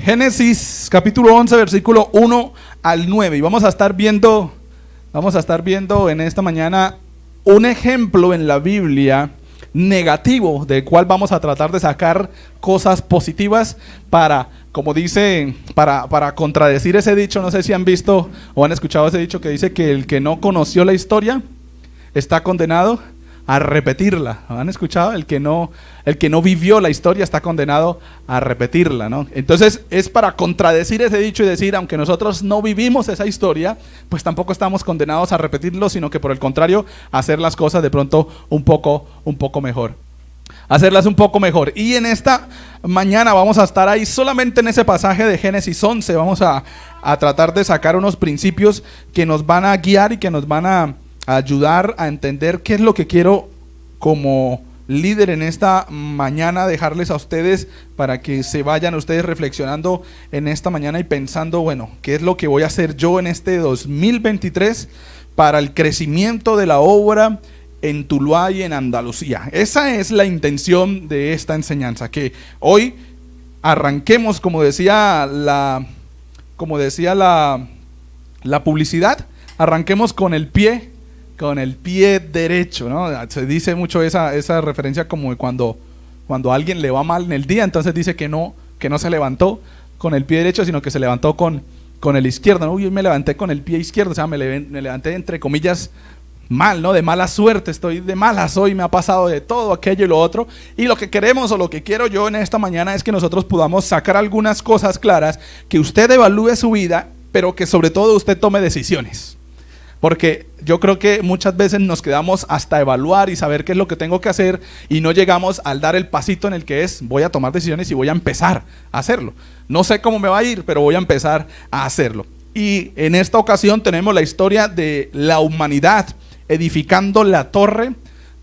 Génesis capítulo 11, versículo 1 al 9. Y vamos a estar viendo en esta mañana un ejemplo en la Biblia negativo del cual vamos a tratar de sacar cosas positivas para, como dice, para contradecir ese dicho. No sé si han visto o han escuchado ese dicho que dice que el que no conoció la historia está condenado a repetirla. ¿Han escuchado? El que no vivió la historia está condenado a repetirla, ¿no? Entonces es para contradecir ese dicho y decir, aunque nosotros no vivimos esa historia, pues tampoco estamos condenados a repetirlo, sino que por el contrario, hacer las cosas de pronto un poco mejor. Hacerlas un poco mejor. Y en esta mañana vamos a estar ahí solamente en ese pasaje de Génesis 11. Vamos a tratar de sacar unos principios que nos van a guiar y que nos van a ayudar a entender qué es lo que quiero como líder en esta mañana dejarles a ustedes, para que se vayan ustedes reflexionando en esta mañana y pensando, bueno, qué es lo que voy a hacer yo en este 2023 para el crecimiento de la obra en Tuluá y en Andalucía. Esa es la intención de esta enseñanza, que hoy arranquemos, como decía la publicidad, arranquemos con el pie derecho, ¿no? Se dice mucho esa referencia como cuando a alguien le va mal en el día, entonces dice que no se levantó con el pie derecho, sino que se levantó con el izquierdo, ¿no? Uy, me levanté con el pie izquierdo, o sea, me levanté entre comillas mal, ¿no? De mala suerte, estoy de malas hoy, me ha pasado de todo aquello y lo otro. Y lo que queremos, o lo que quiero yo en esta mañana, es que nosotros podamos sacar algunas cosas claras, que usted evalúe su vida, pero que sobre todo usted tome decisiones. Porque yo creo que muchas veces nos quedamos hasta evaluar y saber qué es lo que tengo que hacer, y no llegamos al dar el pasito en el que es, voy a tomar decisiones y voy a empezar a hacerlo. No sé cómo me va a ir, pero voy a empezar a hacerlo. Y en esta ocasión tenemos la historia de la humanidad edificando la torre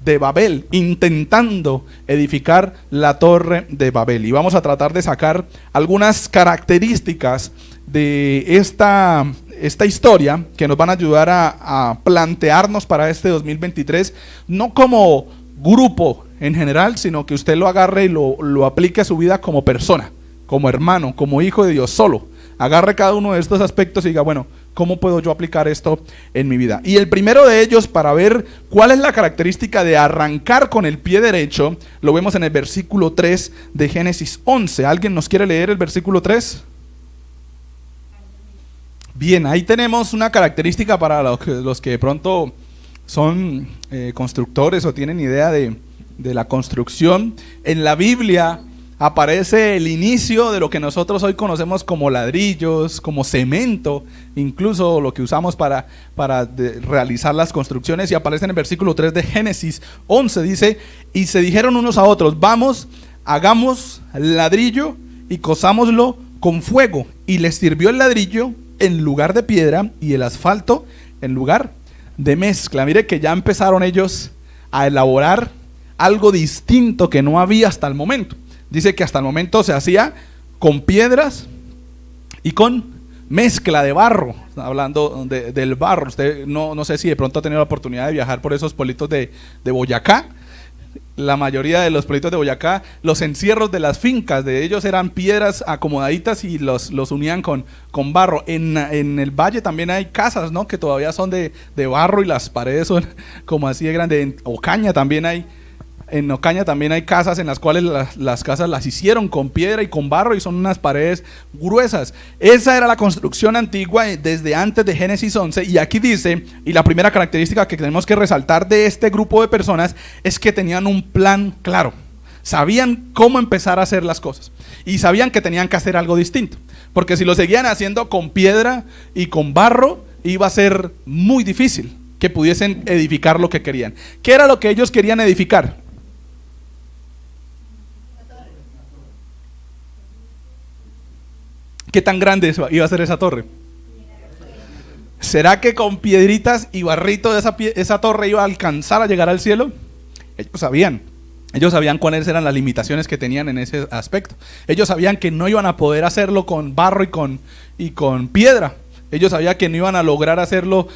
de Babel, intentando edificar la torre de Babel. Y vamos a tratar de sacar algunas características de esta historia que nos van a ayudar a plantearnos para este 2023, no como grupo en general, sino que usted lo agarre y lo aplique a su vida como persona, como hermano, como hijo de Dios solo. Agarre cada uno de estos aspectos y diga, bueno, ¿cómo puedo yo aplicar esto en mi vida? Y el primero de ellos, para ver cuál es la característica de arrancar con el pie derecho, lo vemos en el versículo 3 de Génesis 11. ¿Alguien nos quiere leer el versículo 3? Bien, ahí tenemos una característica para los que de pronto son constructores o tienen idea de la construcción. En la Biblia aparece el inicio de lo que nosotros hoy conocemos como ladrillos, como cemento, incluso lo que usamos para realizar las construcciones, y aparece en el versículo 3 de Génesis 11, dice: y se dijeron unos a otros, vamos, hagamos ladrillo y cosámoslo con fuego, y les sirvió el ladrillo en lugar de piedra y el asfalto en lugar de mezcla. Mire que ya empezaron ellos a elaborar algo distinto que no había hasta el momento. Dice que hasta el momento se hacía con piedras y con mezcla de barro. Hablando del barro, usted no sé si de pronto ha tenido la oportunidad de viajar por esos pueblitos de Boyacá. La mayoría de los pueblitos de Boyacá, los encierros de las fincas de ellos eran piedras acomodaditas y los unían con barro. En el valle también hay casas, ¿no?, que todavía son de barro y las paredes son como así de grandes. En Ocaña también hay casas en las cuales las casas las hicieron con piedra y con barro, y son unas paredes gruesas. Esa era la construcción antigua desde antes de Génesis 11. Y aquí dice, y la primera característica que tenemos que resaltar de este grupo de personas es que tenían un plan claro. Sabían cómo empezar a hacer las cosas y sabían que tenían que hacer algo distinto, porque si lo seguían haciendo con piedra y con barro, iba a ser muy difícil que pudiesen edificar lo que querían. ¿Qué era lo que ellos querían edificar? ¿Qué tan grande iba a ser esa torre? ¿Será que con piedritas y barrito de esa torre iba a alcanzar a llegar al cielo? Ellos sabían cuáles eran las limitaciones que tenían en ese aspecto. Ellos sabían que no iban a poder hacerlo con barro y con piedra. Ellos sabían que no iban a lograr hacerlo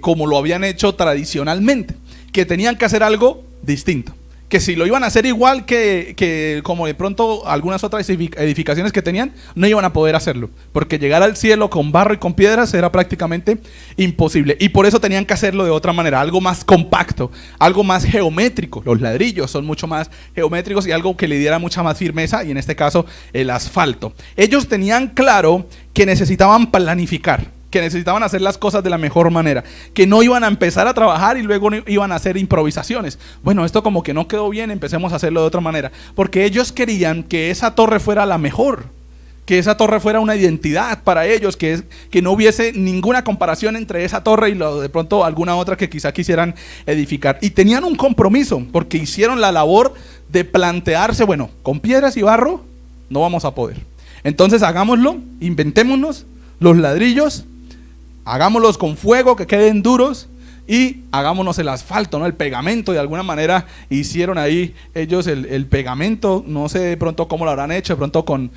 como lo habían hecho tradicionalmente, que tenían que hacer algo distinto, que si lo iban a hacer igual que como de pronto algunas otras edificaciones que tenían, no iban a poder hacerlo, porque llegar al cielo con barro y con piedras era prácticamente imposible, y por eso tenían que hacerlo de otra manera, algo más compacto, algo más geométrico. Los ladrillos son mucho más geométricos y algo que le diera mucha más firmeza, y en este caso el asfalto. Ellos tenían claro que necesitaban planificar, que necesitaban hacer las cosas de la mejor manera, que no iban a empezar a trabajar y luego iban a hacer improvisaciones. Bueno, esto como que no quedó bien, empecemos a hacerlo de otra manera, porque ellos querían que esa torre fuera la mejor, que esa torre fuera una identidad para ellos, que no hubiese ninguna comparación entre esa torre y de pronto alguna otra que quizá quisieran edificar. Y tenían un compromiso, porque hicieron la labor de plantearse, bueno, con piedras y barro no vamos a poder, entonces hagámoslo, inventémonos los ladrillos, hagámoslos con fuego que queden duros, y hagámonos el asfalto, ¿no? El pegamento. De alguna manera hicieron ahí ellos el pegamento, no sé de pronto cómo lo habrán hecho, de pronto con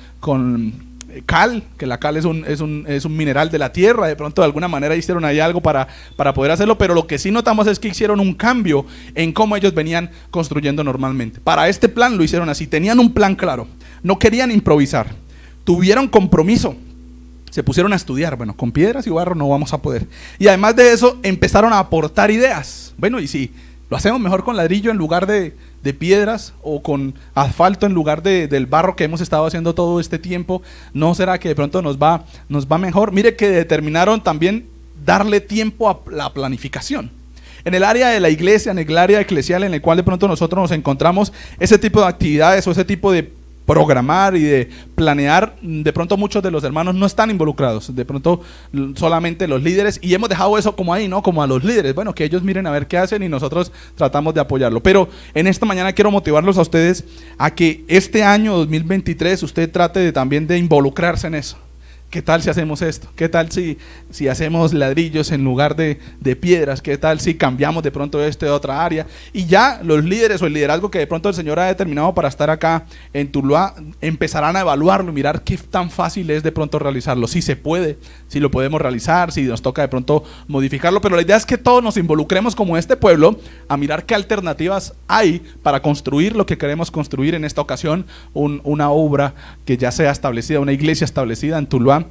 cal, que la cal es un mineral de la tierra, de pronto de alguna manera hicieron ahí algo para poder hacerlo, pero lo que sí notamos es que hicieron un cambio en cómo ellos venían construyendo normalmente. Para este plan lo hicieron así, tenían un plan claro, no querían improvisar, tuvieron compromiso. Se pusieron a estudiar, bueno, con piedras y barro no vamos a poder. Y además de eso, empezaron a aportar ideas. Bueno, y si lo hacemos mejor con ladrillo en lugar de piedras, o con asfalto en lugar del barro que hemos estado haciendo todo este tiempo, ¿no será que de pronto nos va mejor? Mire que determinaron también darle tiempo a la planificación. En el área de la iglesia, en el área eclesial en el cual de pronto nosotros nos encontramos, ese tipo de actividades o ese tipo de programar y de planear, de pronto muchos de los hermanos no están involucrados, de pronto solamente los líderes, y hemos dejado eso como ahí, ¿no? Como a los líderes, bueno, que ellos miren a ver qué hacen y nosotros tratamos de apoyarlo. Pero en esta mañana quiero motivarlos a ustedes a que este año 2023 usted trate también de involucrarse en eso. ¿Qué tal si hacemos esto? ¿Qué tal si hacemos ladrillos en lugar de piedras? ¿Qué tal si cambiamos de pronto de otra área? Y ya los líderes o el liderazgo que de pronto el Señor ha determinado para estar acá en Tuluá empezarán a evaluarlo y mirar qué tan fácil es de pronto realizarlo. Si se puede, si lo podemos realizar, si nos toca de pronto modificarlo. Pero la idea es que todos nos involucremos como este pueblo a mirar qué alternativas hay para construir lo que queremos construir en esta ocasión, una obra que ya sea establecida, una iglesia establecida en Tuluá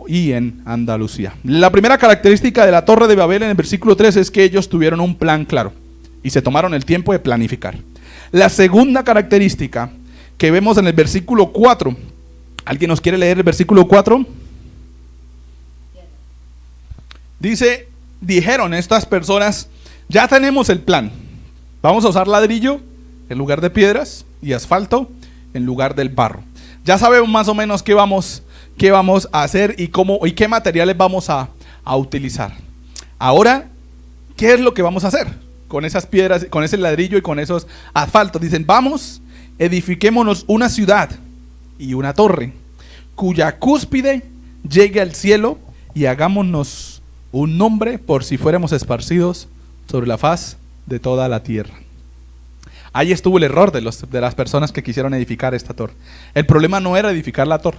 y en Andalucía. La primera característica de la Torre de Babel en el versículo 3 es que ellos tuvieron un plan claro y se tomaron el tiempo de planificar. La segunda característica que vemos en el versículo 4, ¿alguien nos quiere leer el versículo 4? Dice, dijeron estas personas, ya tenemos el plan, vamos a usar ladrillo en lugar de piedras y asfalto en lugar del barro. Ya sabemos más o menos qué vamos a hacer y qué materiales vamos a utilizar. Ahora, ¿qué es lo que vamos a hacer con esas piedras, con ese ladrillo y con esos asfaltos? Dicen, vamos, edifiquémonos una ciudad y una torre, cuya cúspide llegue al cielo, y hagámonos un nombre por si fuéramos esparcidos sobre la faz de toda la tierra. Ahí estuvo el error de las personas que quisieron edificar esta torre. El problema no era edificar la torre,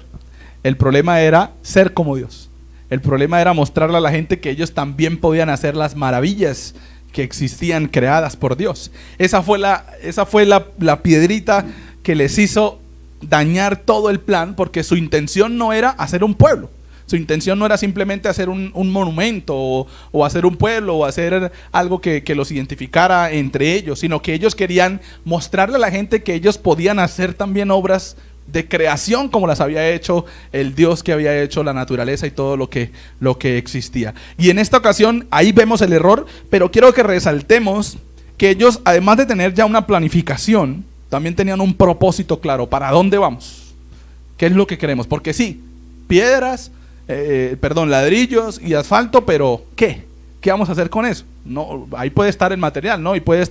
el problema era ser como Dios. El problema era mostrarle a la gente que ellos también podían hacer las maravillas que existían creadas por Dios. Esa fue la piedrita que les hizo dañar todo el plan, porque su intención no era hacer un pueblo. Su intención no era simplemente hacer un monumento o hacer un pueblo o hacer algo que los identificara entre ellos, sino que ellos querían mostrarle a la gente que ellos podían hacer también obras de creación como las había hecho el Dios que había hecho la naturaleza y todo lo que existía. Y en esta ocasión ahí vemos el error, pero quiero que resaltemos que ellos, además de tener ya una planificación, también tenían un propósito claro. ¿Para dónde vamos? ¿Qué es lo que queremos? Porque sí, piedras, ladrillos y asfalto, pero ¿qué? ¿Qué vamos a hacer con eso? No, ahí puede estar el material, ¿no? Y puede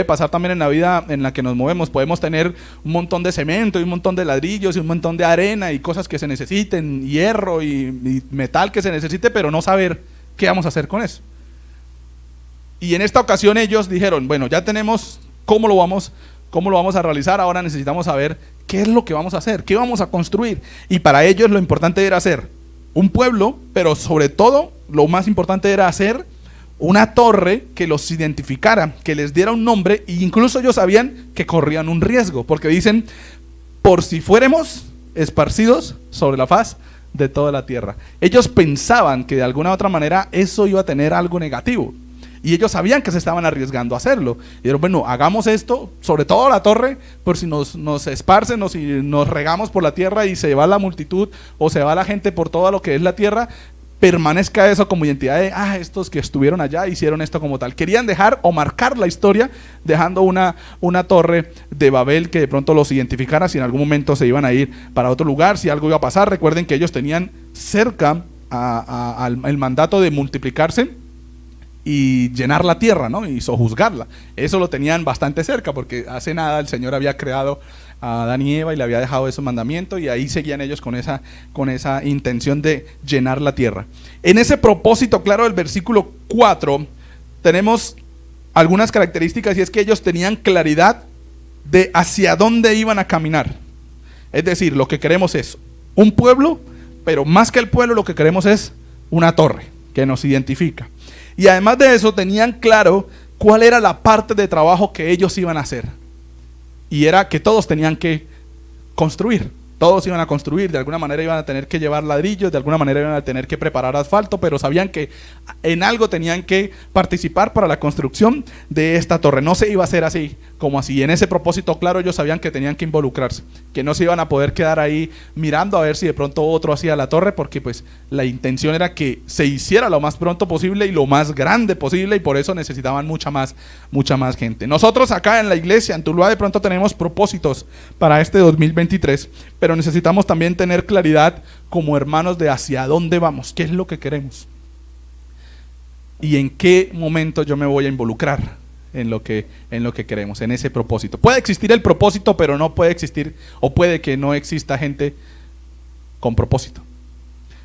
pasar también en la vida en la que nos movemos. Podemos tener un montón de cemento y un montón de ladrillos y un montón de arena y cosas que se necesiten, hierro y metal que se necesite, pero no saber qué vamos a hacer con eso. Y en esta ocasión ellos dijeron, bueno, ya tenemos cómo lo vamos a realizar, ahora necesitamos saber qué es lo que vamos a hacer, qué vamos a construir. Y para ellos lo importante era hacer un pueblo, pero sobre todo lo más importante era hacer una torre que los identificara, que les diera un nombre, e incluso ellos sabían que corrían un riesgo, porque dicen, por si fuéramos esparcidos sobre la faz de toda la tierra. Ellos pensaban que de alguna u otra manera eso iba a tener algo negativo, y ellos sabían que se estaban arriesgando a hacerlo. Y dijeron, bueno, hagamos esto, sobre todo la torre, por si nos esparcen o si nos regamos por la tierra y se va la multitud o se va la gente por todo lo que es la tierra, permanezca eso como identidad de, estos que estuvieron allá hicieron esto como tal. Querían dejar o marcar la historia dejando una torre de Babel que de pronto los identificara si en algún momento se iban a ir para otro lugar, si algo iba a pasar. Recuerden que ellos tenían cerca el mandato de multiplicarse y llenar la tierra, ¿no? Y sojuzgarla. Eso lo tenían bastante cerca, porque hace nada el Señor había creado a Adán y Eva y le había dejado esos mandamientos, y ahí seguían ellos con esa intención de llenar la tierra. En ese propósito claro del versículo 4 tenemos algunas características, y es que ellos tenían claridad de hacia dónde iban a caminar. Es decir, lo que queremos es un pueblo, pero más que el pueblo lo que queremos es una torre que nos identifica. Y además de eso tenían claro cuál era la parte de trabajo que ellos iban a hacer. Y era que todos tenían que construir. Todos iban a construir, de alguna manera iban a tener que llevar ladrillos, de alguna manera iban a tener que preparar asfalto, pero sabían que en algo tenían que participar para la construcción de esta torre. No se iba a hacer así, como así. En ese propósito claro ellos sabían que tenían que involucrarse, que no se iban a poder quedar ahí mirando a ver si de pronto otro hacía la torre, porque pues la intención era que se hiciera lo más pronto posible y lo más grande posible, y por eso necesitaban mucha más gente. Nosotros acá en la iglesia, en Tuluá, de pronto tenemos propósitos para este 2023, pero necesitamos también tener claridad como hermanos de hacia dónde vamos, qué es lo que queremos y en qué momento yo me voy a involucrar en lo que queremos, en ese propósito. Puede existir el propósito, pero no puede existir, o puede que no exista gente con propósito.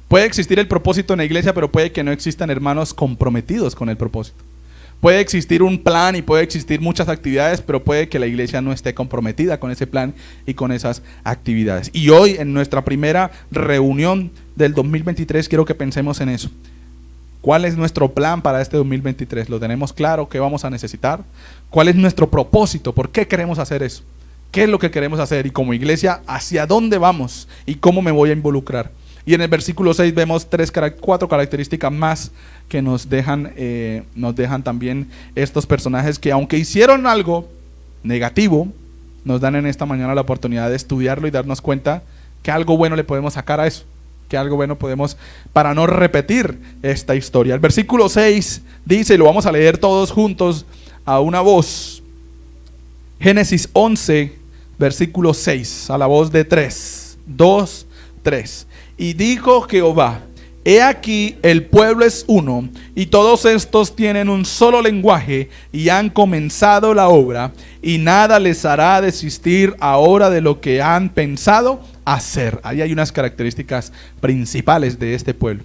Puede existir el propósito en la iglesia, pero puede que no existan hermanos comprometidos con el propósito. Puede existir un plan y puede existir muchas actividades, pero puede que la iglesia no esté comprometida con ese plan y con esas actividades. Y hoy, en nuestra primera reunión del 2023, quiero que pensemos en eso. ¿Cuál es nuestro plan para este 2023? ¿Lo tenemos claro? ¿Qué vamos a necesitar? ¿Cuál es nuestro propósito? ¿Por qué queremos hacer eso? ¿Qué es lo que queremos hacer? Y como iglesia, ¿hacia dónde vamos? ¿Y cómo me voy a involucrar? Y en el versículo 6 vemos 4 características más que nos dejan también estos personajes que, aunque hicieron algo negativo, nos dan en esta mañana la oportunidad de estudiarlo y darnos cuenta que algo bueno le podemos sacar a eso, que algo bueno podemos, para no repetir esta historia. El versículo 6 dice, y lo vamos a leer todos juntos a una voz, Génesis 11, versículo 6, a la voz de 3, 2, 3. Y dijo Jehová, he aquí el pueblo es uno, y todos estos tienen un solo lenguaje, y han comenzado la obra, y nada les hará desistir ahora de lo que han pensado hacer. Ahí hay unas características principales de este pueblo.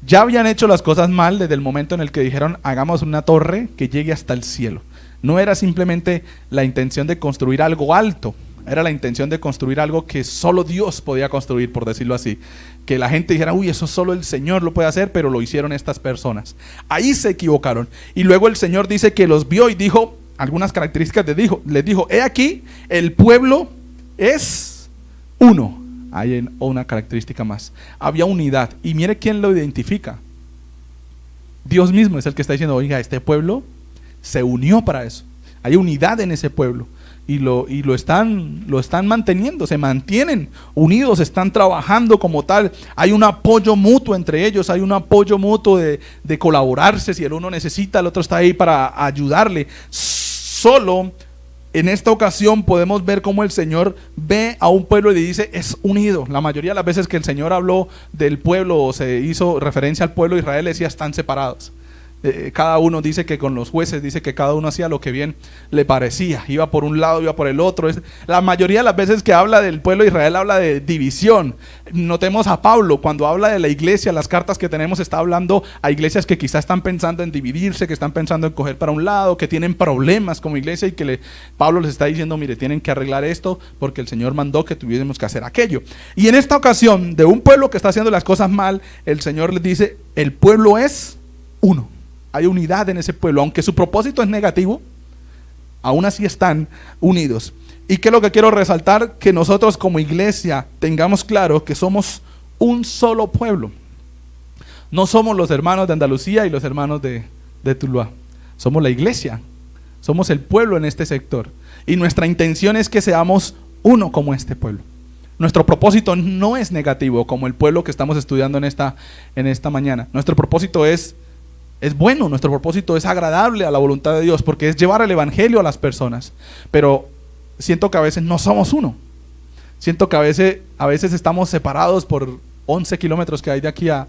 Ya habían hecho las cosas mal desde el momento en el que dijeron, hagamos una torre que llegue hasta el cielo. No era simplemente la intención de construir algo alto, era la intención de construir algo que solo Dios podía construir, por decirlo así. Que la gente dijera, uy, eso solo el Señor lo puede hacer, pero lo hicieron estas personas. Ahí se equivocaron. Y luego el Señor dice que los vio y dijo, algunas características les dijo, he aquí, el pueblo es uno. Hay una característica más. Había unidad. Y mire quién lo identifica. Dios mismo es el que está diciendo, oiga, este pueblo se unió para eso. Hay unidad en ese pueblo. Y lo están manteniendo, se mantienen unidos, están trabajando como tal. Hay un apoyo mutuo entre ellos, hay un apoyo mutuo de colaborarse. Si el uno necesita, el otro está ahí para ayudarle. Solo en esta ocasión podemos ver cómo el Señor ve a un pueblo y le dice, es unido. La mayoría de las veces que el Señor habló del pueblo o se hizo referencia al pueblo de Israel, decía, están separados. Cada uno dice que con los jueces, dice que cada uno hacía lo que bien le parecía, iba por un lado, iba por el otro. La mayoría de las veces que habla del pueblo de Israel habla de división. Notemos a Pablo, cuando habla de la iglesia, las cartas que tenemos, está hablando a iglesias que quizás están pensando en dividirse, que están pensando en coger para un lado, que tienen problemas como iglesia, y que Pablo les está diciendo, mire, tienen que arreglar esto porque el Señor mandó que tuviésemos que hacer aquello. Y en esta ocasión, de un pueblo que está haciendo las cosas mal, el Señor les dice, el pueblo es uno. hay unidad en ese pueblo, aunque su propósito es negativo, aún así están unidos. ¿Y qué es lo que quiero resaltar? Que nosotros como iglesia tengamos claro que somos un solo pueblo. No somos los hermanos de Andalucía y los hermanos de Tuluá. Somos la iglesia, somos el pueblo en este sector. Y nuestra intención es que seamos uno como este pueblo. Nuestro propósito no es negativo como el pueblo que estamos estudiando en esta mañana. Nuestro propósito es bueno, nuestro propósito es agradable a la voluntad de Dios, porque es llevar el evangelio a las personas. Pero siento que a veces no somos uno. Siento que a veces estamos separados por 11 kilómetros que hay de aquí a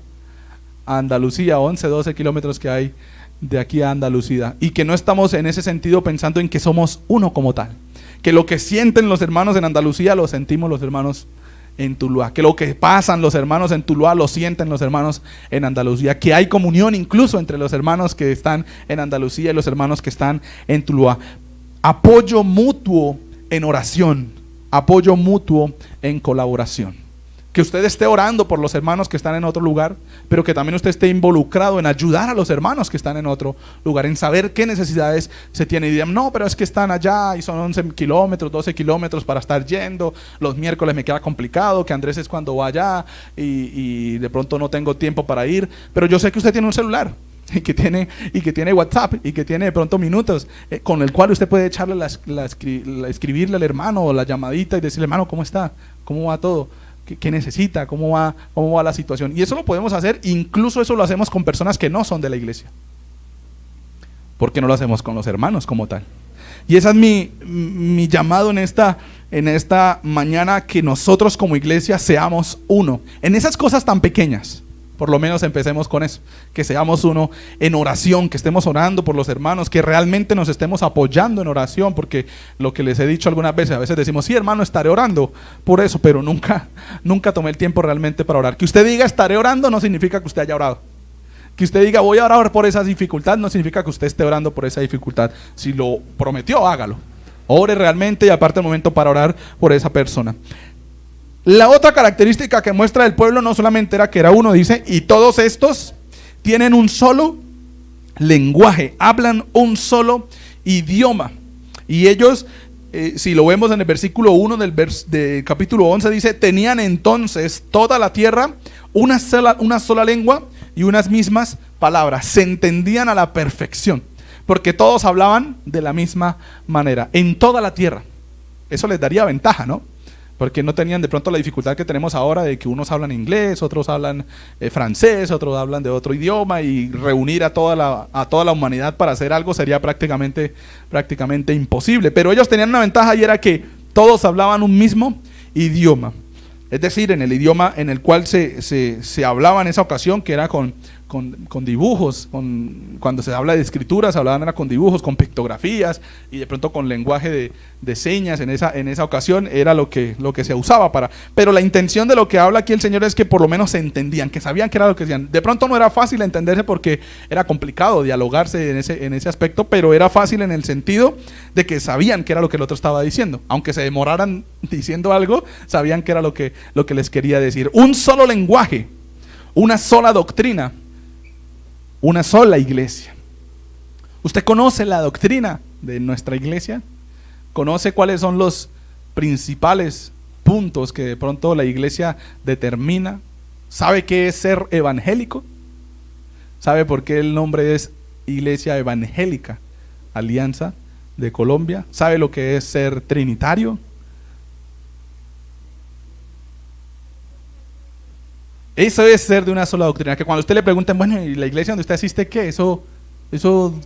Andalucía, 11, 12 kilómetros que hay de aquí a Andalucía, y que no estamos en ese sentido pensando en que somos uno como tal. Que lo que sienten los hermanos en Andalucía lo sentimos los hermanos en Tuluá. Que lo que pasan los hermanos en Tuluá lo sienten los hermanos en Andalucía. Que hay comunión incluso entre los hermanos que están en Andalucía y los hermanos que están en Tuluá. Apoyo mutuo en oración. Apoyo mutuo en colaboración. Que usted esté orando por los hermanos que están en otro lugar, pero que también usted esté involucrado en ayudar a los hermanos que están en otro lugar, en saber qué necesidades se tienen. Y digan, no, pero es que están allá y son 11 kilómetros, 12 kilómetros para estar yendo, los miércoles me queda complicado, que Andrés es cuando va allá y de pronto no tengo tiempo para ir, pero yo sé que usted tiene un celular y que tiene WhatsApp y que tiene de pronto minutos con el cual usted puede echarle escribirle al hermano o la llamadita y decirle, hermano, ¿cómo está? ¿Cómo va todo? ¿Qué necesita? ¿Cómo va la situación? Y eso lo podemos hacer, incluso eso lo hacemos con personas que no son de la iglesia. ¿Por qué no lo hacemos con los hermanos como tal? Y ese es mi llamado en esta mañana, que nosotros como iglesia seamos uno. En esas cosas tan pequeñas, por lo menos empecemos con eso, que seamos uno en oración, que estemos orando por los hermanos, que realmente nos estemos apoyando en oración, porque lo que les he dicho algunas veces, a veces decimos, sí hermano, estaré orando por eso, pero nunca tomé el tiempo realmente para orar. Que usted diga estaré orando no significa que usted haya orado. Que usted diga voy a orar por esa dificultad no significa que usted esté orando por esa dificultad. Si lo prometió, hágalo. Ore realmente y aparte el momento para orar por esa persona. La otra característica que muestra el pueblo no solamente era que era uno, dice, y todos estos tienen un solo lenguaje, hablan un solo idioma. Y ellos, si lo vemos en el versículo 1 del capítulo 11, dice, tenían entonces toda la tierra una sola lengua y unas mismas palabras. Se entendían a la perfección, porque todos hablaban de la misma manera, en toda la tierra. Eso les daría ventaja, ¿no? Porque no tenían de pronto la dificultad que tenemos ahora de que unos hablan inglés, otros hablan francés, otros hablan de otro idioma, y reunir a toda la humanidad para hacer algo sería prácticamente imposible. Pero ellos tenían una ventaja, y era que todos hablaban un mismo idioma. Es decir, en el idioma en el cual se hablaba en esa ocasión, que era con dibujos, cuando se habla de escrituras, se hablaban era con dibujos, con pictografías y de pronto con lenguaje de señas. En esa ocasión era lo que se usaba para. Pero la intención de lo que habla aquí el Señor es que por lo menos se entendían, que sabían qué era lo que decían. De pronto no era fácil entenderse porque era complicado dialogarse en ese aspecto, pero era fácil en el sentido de que sabían qué era lo que el otro estaba diciendo. Aunque se demoraran diciendo algo, sabían qué era lo que les quería decir. Un solo lenguaje, una sola doctrina, una sola iglesia. ¿Usted conoce la doctrina de nuestra iglesia? ¿Conoce cuáles son los principales puntos que de pronto la iglesia determina? ¿Sabe qué es ser evangélico? ¿Sabe por qué el nombre es Iglesia Evangélica Alianza de Colombia? ¿Sabe lo que es ser trinitario? Eso es ser de una sola doctrina. Que cuando usted le pregunten, bueno, ¿y la iglesia donde usted asiste qué? ¿Eso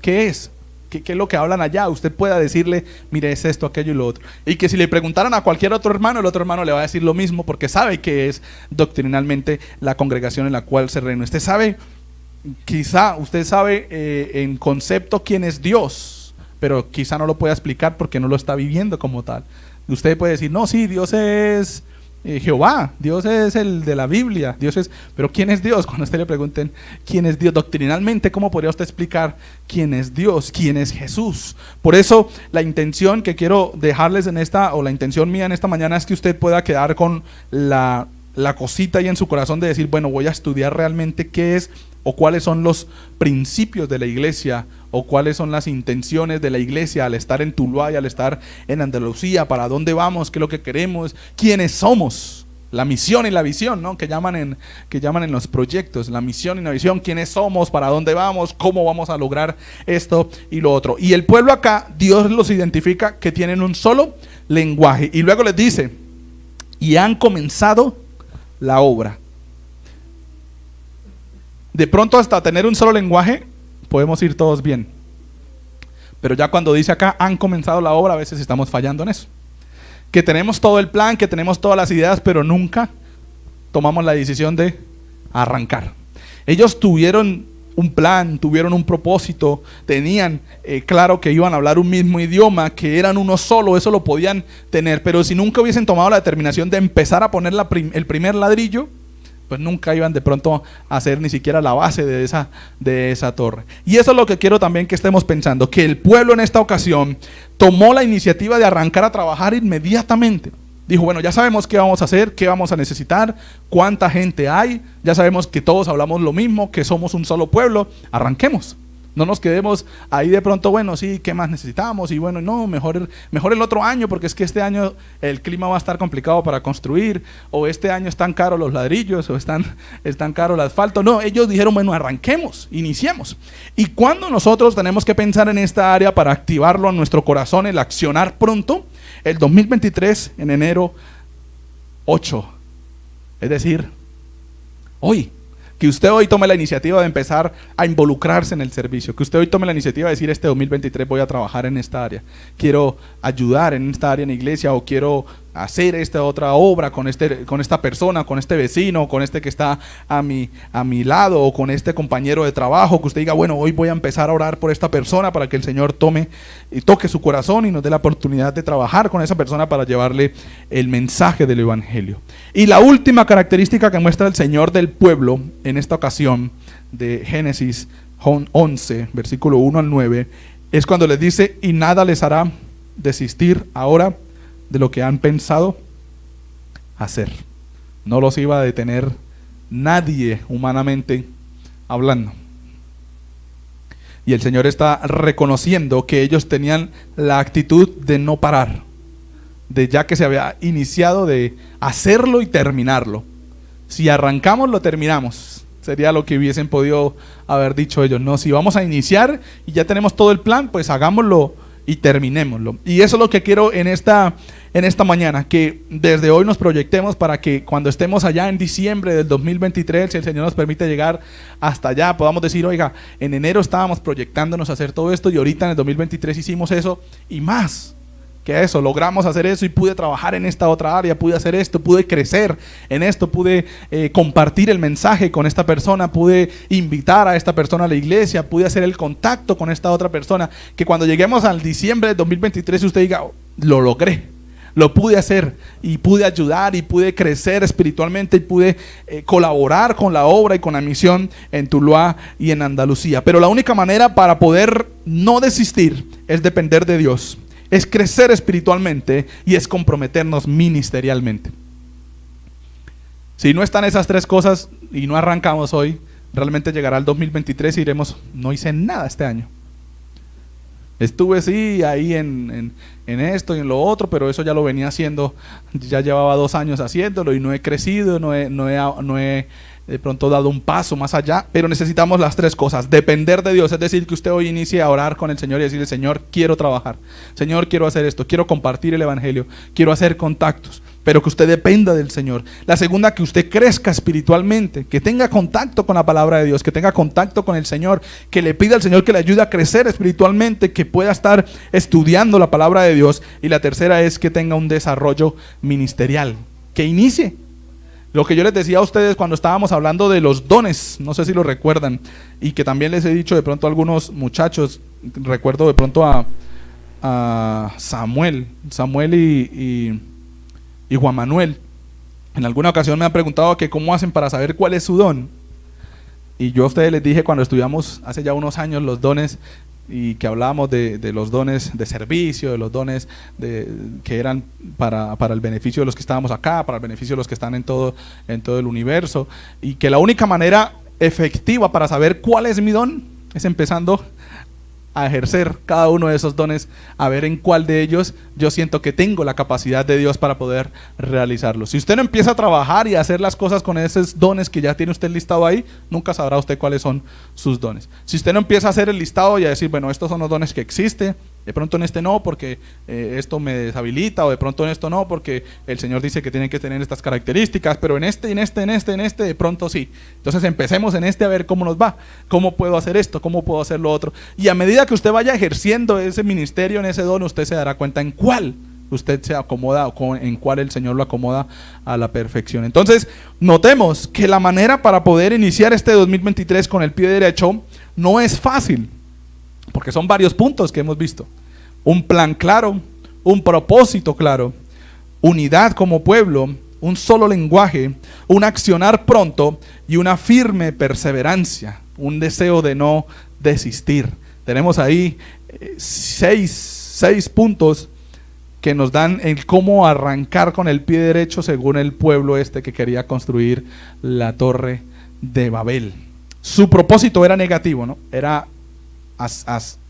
qué es? ¿Qué es lo que hablan allá? Usted pueda decirle, mire, es esto, aquello y lo otro. Y que si le preguntaran a cualquier otro hermano, el otro hermano le va a decir lo mismo, porque sabe que es doctrinalmente la congregación en la cual se reúne. Usted sabe, quizá usted sabe en concepto quién es Dios, pero quizá no lo pueda explicar porque no lo está viviendo como tal. Usted puede decir, no, sí, Dios es Jehová, Dios es el de la Biblia, Dios es, pero ¿quién es Dios? Cuando a usted le pregunten quién es Dios doctrinalmente, ¿cómo podría usted explicar quién es Dios? ¿Quién es Jesús? Por eso la intención que quiero dejarles la intención mía en esta mañana es que usted pueda quedar con la cosita ahí en su corazón de decir, bueno, voy a estudiar realmente qué es o cuáles son los principios de la iglesia, o cuáles son las intenciones de la iglesia al estar en Tuluá y al estar en Andalucía, para dónde vamos, qué es lo que queremos, quiénes somos, la misión y la visión, ¿no? que llaman en los proyectos, la misión y la visión, quiénes somos, para dónde vamos, cómo vamos a lograr esto y lo otro. Y el pueblo acá, Dios los identifica que tienen un solo lenguaje, y luego les dice, y han comenzado la obra. De pronto hasta tener un solo lenguaje podemos ir todos bien, pero ya cuando dice acá han comenzado la obra, a veces estamos fallando en eso, que tenemos todo el plan, que tenemos todas las ideas, pero nunca tomamos la decisión de arrancar. Ellos tuvieron un plan, tuvieron un propósito, tenían claro que iban a hablar un mismo idioma, que eran uno solo, eso lo podían tener, pero si nunca hubiesen tomado la determinación de empezar a poner el primer ladrillo, pues nunca iban de pronto a hacer ni siquiera la base de esa torre. Y eso es lo que quiero también que estemos pensando, que el pueblo en esta ocasión tomó la iniciativa de arrancar a trabajar inmediatamente. Dijo, bueno, ya sabemos qué vamos a hacer, qué vamos a necesitar, cuánta gente hay, ya sabemos que todos hablamos lo mismo, que somos un solo pueblo, arranquemos. No nos quedemos ahí de pronto, bueno, sí, ¿qué más necesitamos? Y bueno, no, mejor el otro año, porque es que este año el clima va a estar complicado para construir, o este año están caros los ladrillos, o están caros el asfalto. No, ellos dijeron, bueno, arranquemos, iniciemos. Y cuando nosotros tenemos que pensar en esta área para activarlo en nuestro corazón, el accionar pronto, el 2023 en enero 8, es decir, hoy. Que usted hoy tome la iniciativa de empezar a involucrarse en el servicio, que usted hoy tome la iniciativa de decir, este 2023 voy a trabajar en esta área, quiero ayudar en esta área en la iglesia, o quiero hacer esta otra obra con esta persona, con este vecino, con este que está a mi lado, o con este compañero de trabajo, que usted diga, bueno, hoy voy a empezar a orar por esta persona para que el Señor toque su corazón y nos dé la oportunidad de trabajar con esa persona para llevarle el mensaje del evangelio. Y la última característica que muestra el Señor del pueblo en esta ocasión, de Génesis 11, versículo 1 al 9, es cuando les dice, y nada les hará desistir ahora de lo que han pensado hacer. No los iba a detener nadie humanamente hablando. Y el Señor está reconociendo que ellos tenían la actitud de no parar, de ya que se había iniciado, de hacerlo y terminarlo. Si arrancamos, lo terminamos. Sería lo que hubiesen podido haber dicho ellos. No, si vamos a iniciar y ya tenemos todo el plan, pues hagámoslo y terminémoslo. Y eso es lo que quiero en esta mañana, que desde hoy nos proyectemos para que cuando estemos allá en diciembre del 2023, si el Señor nos permite llegar hasta allá, podamos decir, oiga, en enero estábamos proyectándonos a hacer todo esto y ahorita en el 2023 hicimos eso y más que eso, logramos hacer eso y pude trabajar en esta otra área, pude hacer esto, pude crecer en esto, pude compartir el mensaje con esta persona, pude invitar a esta persona a la iglesia, pude hacer el contacto con esta otra persona, que cuando lleguemos al diciembre del 2023 usted diga, oh, lo logré, lo pude hacer y pude ayudar y pude crecer espiritualmente y pude colaborar con la obra y con la misión en Tuluá y en Andalucía. Pero la única manera para poder no desistir es depender de Dios, es crecer espiritualmente y es comprometernos ministerialmente. Si no están esas tres cosas y no arrancamos hoy, realmente llegará el 2023 y diremos, no hice nada este año. Estuve sí ahí en esto y en lo otro, pero eso ya lo venía haciendo, ya llevaba 2 años haciéndolo y no he crecido, no he de pronto dado un paso más allá. Pero necesitamos las tres cosas: depender de Dios, es decir, que usted hoy inicie a orar con el Señor y decirle, Señor, quiero trabajar, Señor, quiero hacer esto, quiero compartir el evangelio, quiero hacer contactos, pero que usted dependa del Señor. La segunda, que usted crezca espiritualmente, que tenga contacto con la palabra de Dios, que tenga contacto con el Señor, que le pida al Señor que le ayude a crecer espiritualmente, que pueda estar estudiando la palabra de Dios. Y la tercera es que tenga un desarrollo ministerial, que inicie. Lo que yo les decía a ustedes cuando estábamos hablando de los dones, no sé si lo recuerdan, y que también les he dicho de pronto a algunos muchachos, recuerdo de pronto a Samuel y Juan Manuel. En alguna ocasión me han preguntado que cómo hacen para saber cuál es su don. Y yo a ustedes les dije cuando estudiamos hace ya unos años los dones, y que hablábamos de los dones de servicio, de los dones que eran para el beneficio de los que estábamos acá, para el beneficio de los que están en todo el universo, y que la única manera efectiva para saber cuál es mi don es empezando a ejercer cada uno de esos dones, a ver en cuál de ellos yo siento que tengo la capacidad de Dios para poder realizarlo. Si usted no empieza a trabajar y a hacer las cosas con esos dones que ya tiene usted listado ahí, nunca sabrá usted cuáles son sus dones. Si usted no empieza a hacer el listado y a decir, bueno, estos son los dones que existen, de pronto en este no porque esto me deshabilita, o de pronto en esto no porque el Señor dice que tienen que tener estas características, pero en este de pronto sí. Entonces empecemos en este a ver cómo nos va, cómo puedo hacer esto, cómo puedo hacer lo otro, y a medida que usted vaya ejerciendo ese ministerio, en ese don, usted se dará cuenta en cuál usted se acomoda o en cuál el Señor lo acomoda a la perfección. Entonces notemos que la manera para poder iniciar este 2023 con el pie derecho no es fácil, porque son varios puntos que hemos visto: un plan claro, un propósito claro, unidad como pueblo, un solo lenguaje, un accionar pronto y una firme perseverancia, un deseo de no desistir. Tenemos ahí seis puntos que nos dan el cómo arrancar con el pie derecho según el pueblo que quería construir la Torre de Babel. Su propósito era negativo, ¿no? Era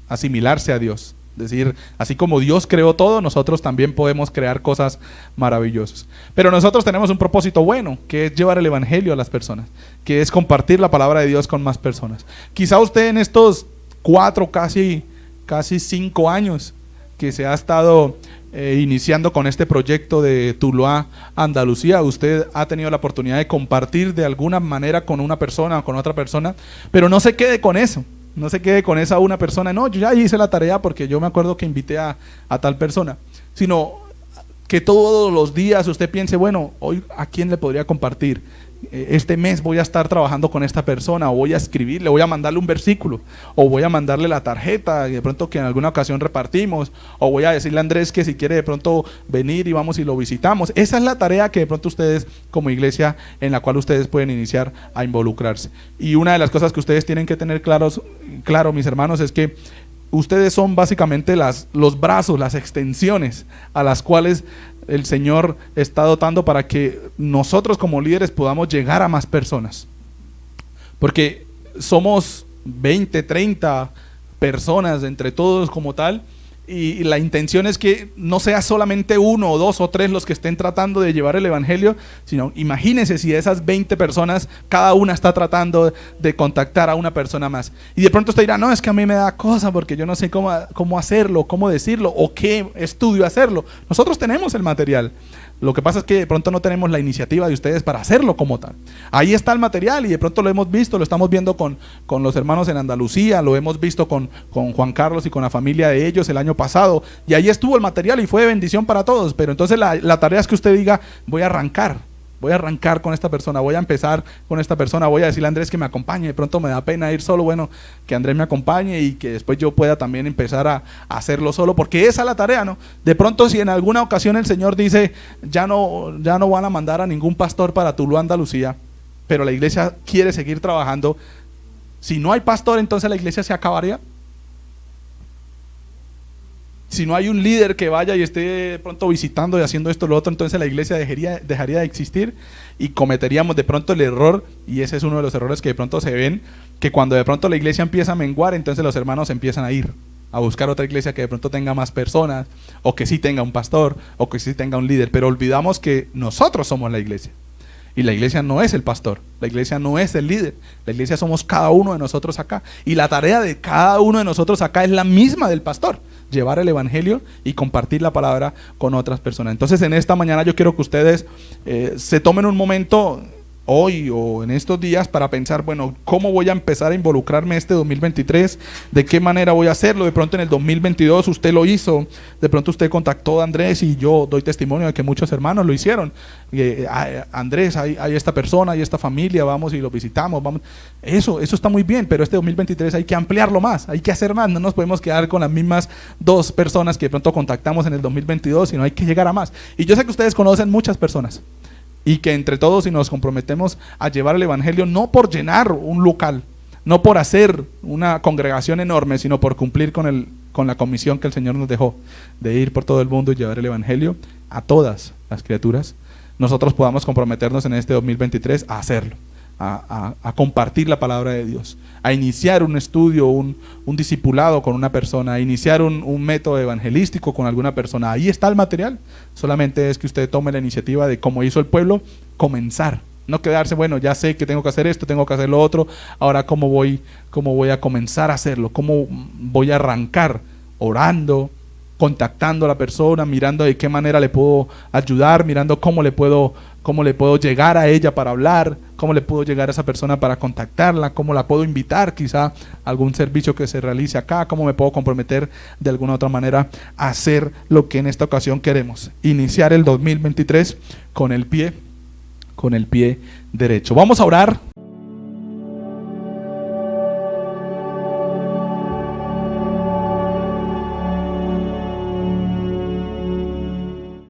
asimilarse a Dios. Es decir, así como Dios creó todo, nosotros también podemos crear cosas maravillosas. Pero nosotros tenemos un propósito bueno, que es llevar el evangelio a las personas, que es compartir la palabra de Dios con más personas. Quizá usted en estos 4, casi 5 años que se ha estado iniciando con este proyecto de Tuluá, Andalucía, usted ha tenido la oportunidad de compartir de alguna manera con una persona o con otra persona, pero no se quede con eso. No se quede con esa una persona, no, yo ya hice la tarea porque yo me acuerdo que invité a tal persona, sino que todos los días usted piense, bueno, hoy a quién le podría compartir, este mes voy a estar trabajando con esta persona, o voy a escribirle, voy a mandarle un versículo, o voy a mandarle la tarjeta y de pronto que en alguna ocasión repartimos, o voy a decirle a Andrés que si quiere de pronto venir y vamos y lo visitamos. Esa es la tarea que de pronto ustedes como iglesia, en la cual ustedes pueden iniciar a involucrarse. Y una de las cosas que ustedes tienen que tener claro, mis hermanos, es que ustedes son básicamente los brazos, las extensiones a las cuales el Señor está dotando para que nosotros como líderes podamos llegar a más personas. Porque somos 20, 30 personas entre todos como tal, y la intención es que no sea solamente 1 o 2 o 3 los que estén tratando de llevar el evangelio, sino imagínense si de esas 20 personas cada una está tratando de contactar a una persona más. Y de pronto usted dirá, no, es que a mí me da cosa porque yo no sé cómo hacerlo, cómo decirlo o qué estudio hacerlo. Nosotros tenemos el material. Lo que pasa es que de pronto no tenemos la iniciativa de ustedes para hacerlo como tal. Ahí está el material y de pronto lo hemos visto, lo estamos viendo con los hermanos en Andalucía, lo hemos visto con Juan Carlos y con la familia de ellos el año pasado, y ahí estuvo el material y fue de bendición para todos. Pero entonces la tarea es que usted diga, voy a arrancar con esta persona, voy a empezar con esta persona, voy a decirle a Andrés que me acompañe, de pronto me da pena ir solo, bueno, que Andrés me acompañe y que después yo pueda también empezar a hacerlo solo, porque esa es la tarea, ¿no? De pronto si en alguna ocasión el Señor dice, ya no van a mandar a ningún pastor para Tuluá, Andalucía, pero la iglesia quiere seguir trabajando, si no hay pastor, entonces la iglesia se acabaría. Si no hay un líder que vaya y esté de pronto visitando y haciendo esto o lo otro, entonces la iglesia dejaría de existir y cometeríamos de pronto el error, y ese es uno de los errores que de pronto se ven, que cuando de pronto la iglesia empieza a menguar, entonces los hermanos empiezan a ir a buscar otra iglesia que de pronto tenga más personas, o que sí tenga un pastor, o que sí tenga un líder, pero olvidamos que nosotros somos la iglesia. Y la iglesia no es el pastor, la iglesia no es el líder, la iglesia somos cada uno de nosotros acá. Y la tarea de cada uno de nosotros acá es la misma del pastor: llevar el evangelio y compartir la palabra con otras personas. Entonces en esta mañana yo quiero que ustedes se tomen un momento hoy o en estos días para pensar, bueno, ¿cómo voy a empezar a involucrarme este 2023? ¿De qué manera voy a hacerlo? De pronto en el 2022 usted lo hizo, de pronto usted contactó a Andrés, y yo doy testimonio de que muchos hermanos lo hicieron. Andrés, hay esta persona, hay esta familia, vamos y lo visitamos, vamos. Eso está muy bien, pero este 2023 hay que ampliarlo más, hay que hacer más. No nos podemos quedar con las mismas 2 personas que de pronto contactamos en el 2022, sino hay que llegar a más. Y yo sé que ustedes conocen muchas personas, y que entre todos, si nos comprometemos a llevar el evangelio, no por llenar un local, no por hacer una congregación enorme, sino por cumplir con la comisión que el Señor nos dejó de ir por todo el mundo y llevar el evangelio a todas las criaturas, nosotros podamos comprometernos en este 2023 a hacerlo, a compartir la palabra de Dios, a iniciar un estudio, un discipulado con una persona, a iniciar un método evangelístico con alguna persona. Ahí está el material. Solamente es que usted tome la iniciativa de, como hizo el pueblo, comenzar. No quedarse, bueno, ya sé que tengo que hacer esto, tengo que hacer lo otro, ahora cómo voy a comenzar a hacerlo, cómo voy a arrancar, orando, contactando a la persona, mirando de qué manera le puedo ayudar, mirando cómo le puedo llegar a ella para hablar, cómo le puedo llegar a esa persona para contactarla, cómo la puedo invitar quizá a algún servicio que se realice acá, cómo me puedo comprometer de alguna otra manera a hacer lo que en esta ocasión queremos, iniciar el 2023 con el pie derecho. Vamos a orar.